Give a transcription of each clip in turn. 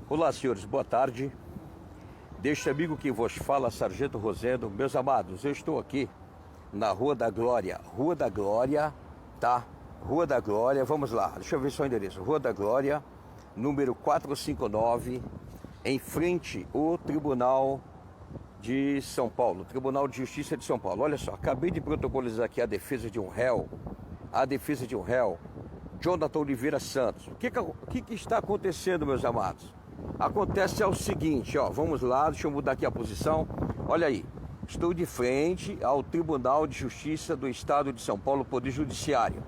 Olá, senhores, boa tarde. Deste amigo que vos fala, Sargento Rosendo. Meus amados, eu estou aqui na Rua da Glória. Rua da Glória, tá? Rua da Glória, vamos lá, deixa eu ver só o endereço. Rua da Glória, número 459, em frente ao Tribunal de São Paulo, Tribunal de Justiça de São Paulo. Olha só, acabei de protocolizar aqui a defesa de um réu, Jonathan Oliveira Santos. O que está acontecendo, meus amados? Acontece o seguinte, ó, vamos lá, deixa eu mudar aqui a posição. Olha aí, estou de frente ao Tribunal de Justiça do Estado de São Paulo, Poder Judiciário.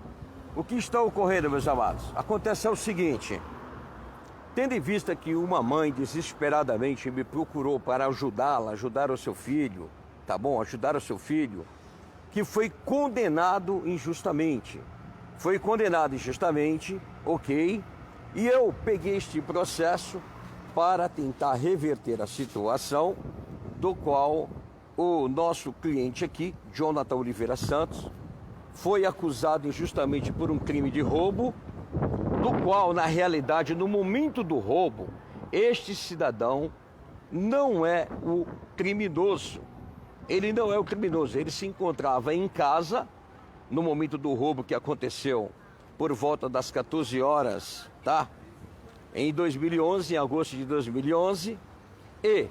O que está ocorrendo, meus amados? Acontece o seguinte, tendo em vista que uma mãe desesperadamente me procurou para ajudá-la, ajudar o seu filho, tá bom? Ajudar o seu filho, que foi condenado injustamente. Foi condenado injustamente, ok? E eu peguei este processo para tentar reverter a situação, do qual o nosso cliente aqui, Jonathan Oliveira Santos, foi acusado injustamente por um crime de roubo, do qual, na realidade, no momento do roubo, este cidadão não é o criminoso. Ele não é o criminoso, ele se encontrava em casa, no momento do roubo que aconteceu por volta das 14 horas, tá? Em 2011, em agosto de 2011, e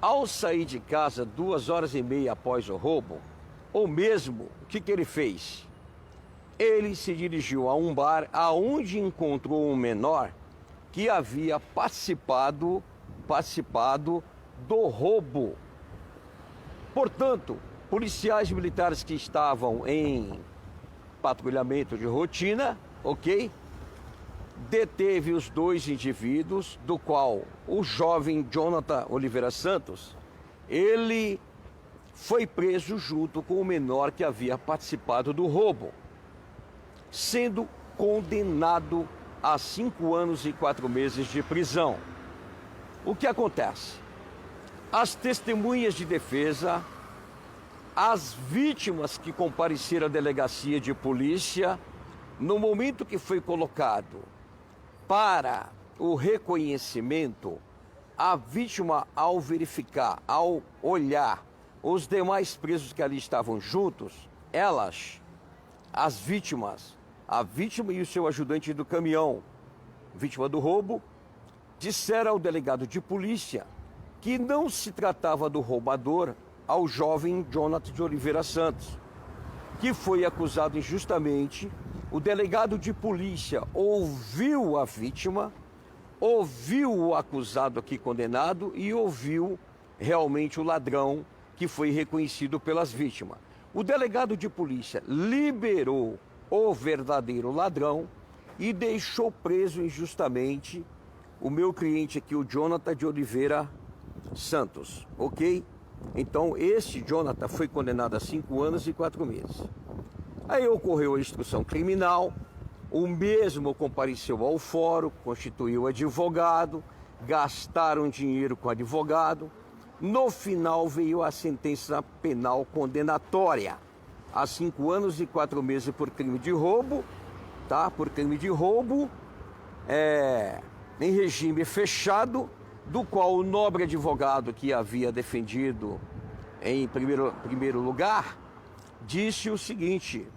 ao sair de casa 2h30 após o roubo, ou mesmo, o que ele fez? Ele se dirigiu a um bar aonde encontrou um menor que havia participado do roubo. Portanto, policiais militares que estavam em patrulhamento de rotina, ok? Deteve os dois indivíduos, do qual o jovem Jonathan Oliveira Santos, ele foi preso junto com o menor que havia participado do roubo, sendo condenado a 5 anos e 4 meses de prisão. O que acontece? As testemunhas de defesa, as vítimas que compareceram à delegacia de polícia, no momento que foi colocado para o reconhecimento, a vítima, ao verificar, ao olhar os demais presos que ali estavam juntos, as vítimas, a vítima e o seu ajudante do caminhão, vítima do roubo, disseram ao delegado de polícia que não se tratava do roubador, ao jovem Jonathan de Oliveira Santos, que foi acusado injustamente. O delegado de polícia ouviu a vítima, ouviu o acusado aqui condenado e ouviu realmente o ladrão que foi reconhecido pelas vítimas. O delegado de polícia liberou o verdadeiro ladrão e deixou preso injustamente o meu cliente aqui, o Jonathan de Oliveira Santos, ok? Então, esse Jonathan foi condenado a 5 anos e 4 meses. Aí ocorreu a instrução criminal, o mesmo compareceu ao fórum, constituiu advogado, gastaram dinheiro com advogado. No final veio a sentença penal condenatória a 5 anos e 4 meses por crime de roubo, tá? Por crime de roubo, em regime fechado, do qual o nobre advogado que havia defendido em primeiro lugar, disse o seguinte: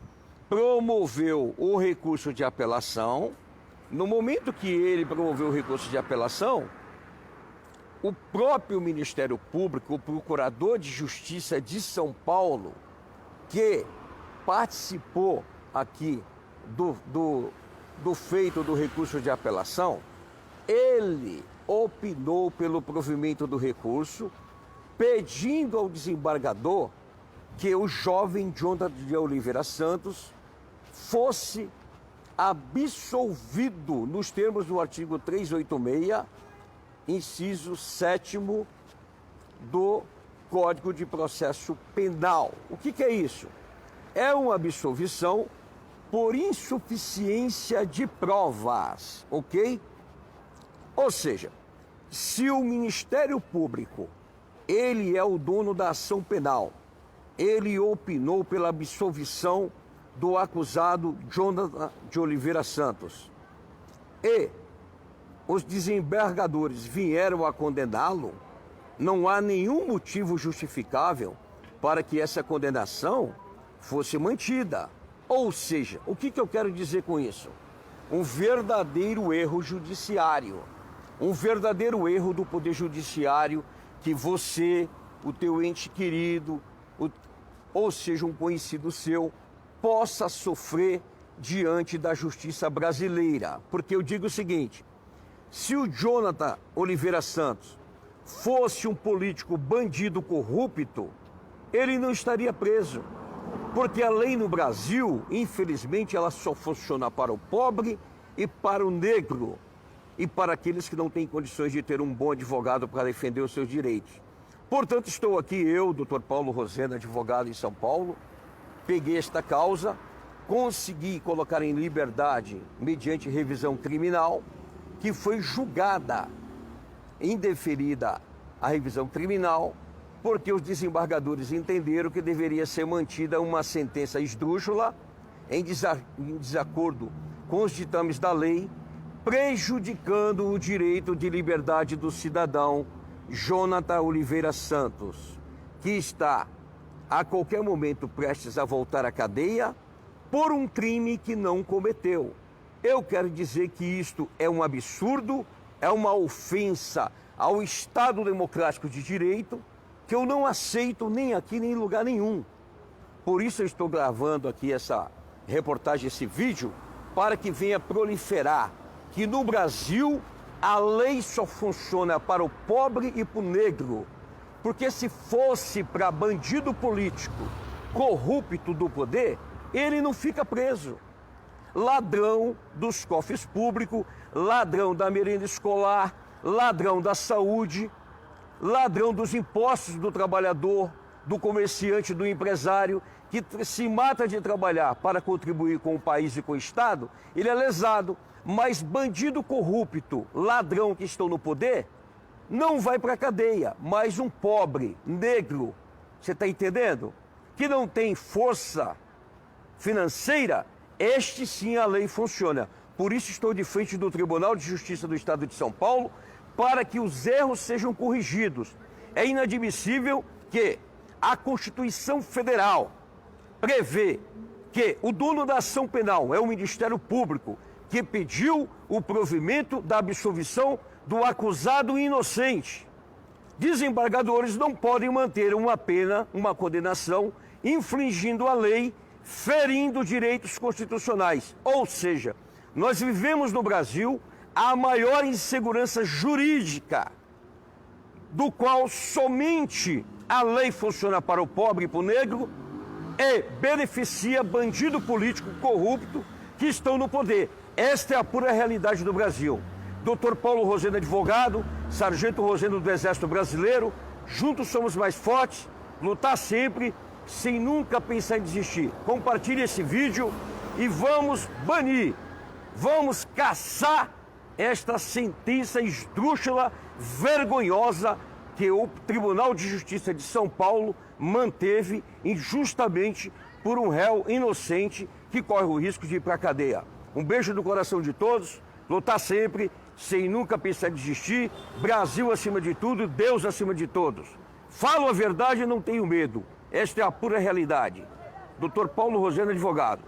promoveu o recurso de apelação. No momento que ele promoveu o recurso de apelação, o próprio Ministério Público, o Procurador de Justiça de São Paulo, que participou aqui do feito do recurso de apelação, ele opinou pelo provimento do recurso, pedindo ao desembargador que o jovem Jonathan de Oliveira Santos fosse absolvido nos termos do artigo 386, inciso 7º do Código de Processo Penal. O que é isso? É uma absolvição por insuficiência de provas, ok? Ou seja, se o Ministério Público, ele é o dono da ação penal, ele opinou pela absolvição do acusado Jonathan de Oliveira Santos, e os desembargadores vieram a condená-lo, não há nenhum motivo justificável para que essa condenação fosse mantida. Ou seja, o que eu quero dizer com isso? Um verdadeiro erro judiciário, um verdadeiro erro do Poder Judiciário que você, o teu ente querido, ou seja, um conhecido seu, possa sofrer diante da justiça brasileira. Porque eu digo o seguinte, se o Jonathan Oliveira Santos fosse um político bandido corrupto, ele não estaria preso. Porque a lei no Brasil, infelizmente, ela só funciona para o pobre e para o negro e para aqueles que não têm condições de ter um bom advogado para defender os seus direitos. Portanto, estou aqui eu, Dr. Paulo Rosena, advogado em São Paulo, peguei esta causa, consegui colocar em liberdade mediante revisão criminal, que foi julgada, indeferida a revisão criminal, porque os desembargadores entenderam que deveria ser mantida uma sentença esdrúxula em desacordo com os ditames da lei, prejudicando o direito de liberdade do cidadão Jonathan Oliveira Santos, que está a qualquer momento prestes a voltar à cadeia por um crime que não cometeu. Eu quero dizer que isto é um absurdo, é uma ofensa ao Estado Democrático de Direito, que eu não aceito nem aqui nem em lugar nenhum. Por isso eu estou gravando aqui essa reportagem, esse vídeo, para que venha proliferar que no Brasil a lei só funciona para o pobre e para o negro. Porque se fosse para bandido político, corrupto do poder, ele não fica preso. Ladrão dos cofres públicos, ladrão da merenda escolar, ladrão da saúde, ladrão dos impostos do trabalhador, do comerciante, do empresário, que se mata de trabalhar para contribuir com o país e com o Estado, ele é lesado. Mas bandido corrupto, ladrão que estão no poder, não vai para a cadeia. Mas um pobre, negro, você está entendendo? Que não tem força financeira, este sim a lei funciona. Por isso estou de frente do Tribunal de Justiça do Estado de São Paulo, para que os erros sejam corrigidos. É inadmissível que a Constituição Federal prevê que o dono da ação penal é o Ministério Público, que pediu o provimento da absolvição do acusado inocente. Desembargadores não podem manter uma pena, uma condenação, infringindo a lei, ferindo direitos constitucionais. Ou seja, nós vivemos no Brasil a maior insegurança jurídica, do qual somente a lei funciona para o pobre e para o negro e beneficia bandido político corrupto que estão no poder. Esta é a pura realidade do Brasil. Dr. Paulo Rosena, advogado, Sargento Rosena do Exército Brasileiro, juntos somos mais fortes, lutar sempre, sem nunca pensar em desistir. Compartilhe esse vídeo e vamos banir, vamos caçar esta sentença esdrúxula, vergonhosa, que o Tribunal de Justiça de São Paulo manteve injustamente por um réu inocente que corre o risco de ir para a cadeia. Um beijo no coração de todos, lutar sempre, sem nunca pensar em desistir, Brasil acima de tudo, Deus acima de todos. Falo a verdade e não tenho medo, esta é a pura realidade. Dr. Paulo Rosena, advogado.